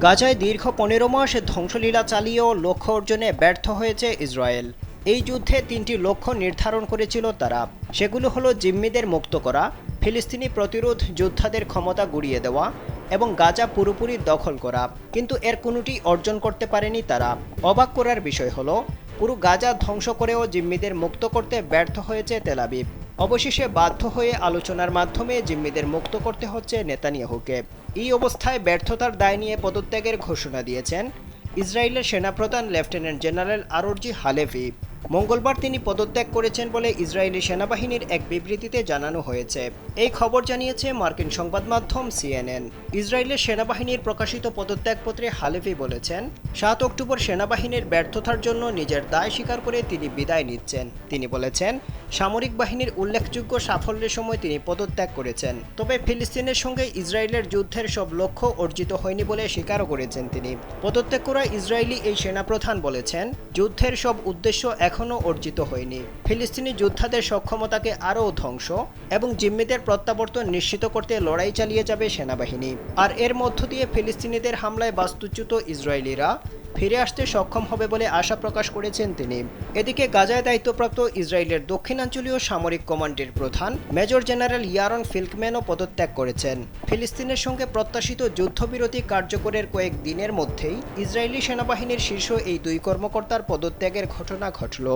গাজায় দীর্ঘ ১৫ মাস ধ্বংসলীলা চালিয়েও লক্ষ্য অর্জনে ব্যর্থ হয়েছে ইসরায়েল। এই যুদ্ধে ৩টি লক্ষ্য নির্ধারণ করেছিল তারা। সেগুলো হলো জিম্মিদের মুক্ত করা, ফিলিস্তিনি প্রতিরোধ যোদ্ধাদের ক্ষমতা গুঁড়িয়ে দেওয়া এবং গাজা পুরোপুরি দখল করা। কিন্তু এর কোনোটি অর্জন করতে পারেনি তারা। অবাক করার বিষয় হলো, পুরো গাজা ধ্বংস করেও জিম্মিদের মুক্ত করতে ব্যর্থ হয়েছে তেল আবিব। অবশেষে বাধ্য হয়ে আলোচনার মাধ্যমে জিম্মিদের মুক্ত করতে হচ্ছে নেতানিয়াহুকে। এই অবস্থায় ব্যর্থতার দায় নিয়ে পদত্যাগের ঘোষণা দিয়েছেন ইসরায়েলের সেনাপ্রধান লেফটেন্যান্ট জেনারেল আরোজি হালেভি। মঙ্গলবার তিনি পদত্যাগ করেছেন বলে ইসরায়েলি সেনাবাহিনীর এক বিবৃতিতে জানানো হয়েছে। এই খবর জানিয়েছে মার্কিন সংবাদ মাধ্যম সিএনএন। ইসরায়েলের সেনাবাহিনীর প্রকাশিত পদত্যাগপত্রে হালেভি বলেছেন, ৭ অক্টোবর সেনাবাহিনীর ব্যর্থতার জন্য নিজের দায় স্বীকার করে তিনি বিদায় নিচ্ছেন। তিনি বলেছেন, সামরিক বাহিনীর উল্লেখযোগ্য সাফল্যের সময় তিনি পদত্যাগ করেছেন। তবে ফিলিস্তিনের সঙ্গে ইসরায়েলের যুদ্ধের সব লক্ষ্য অর্জিত হয়নি বলে স্বীকারও করেছেন তিনি। পদত্যাগ করা ইসরায়েলি এই সেনাপ্রধান বলেছেন, যুদ্ধের সব উদ্দেশ্য এখনও অর্জিত হয়নি। ফিলিস্তিনি যোদ্ধাদের সক্ষমতাকে আরও ধ্বংস এবং জিম্মিদের প্রত্যাবর্তন নিশ্চিত করতে লড়াই চালিয়ে যাবে সেনাবাহিনী। আর এর মধ্য দিয়ে ফিলিস্তিনিদের হামলায় বাস্তুচ্যুত ইসরায়েলিরা ফিরে আসতে সক্ষম হবে বলে আশা প্রকাশ করেছেন তিনি। এদিকে গাজায় দায়িত্বপ্রাপ্ত ইসরায়েলের দক্ষিণাঞ্চলীয় সামরিক কমান্ডের প্রধান মেজর জেনারেল ইয়ারন ফিল্কম্যানও পদত্যাগ করেছেন। ফিলিস্তিনের সঙ্গে প্রত্যাশিত যুদ্ধবিরতি কার্যকরের কয়েক দিনের মধ্যেই ইসরায়েলি সেনাবাহিনীর শীর্ষ এই দুই কর্মকর্তার পদত্যাগের ঘটনা ঘটল।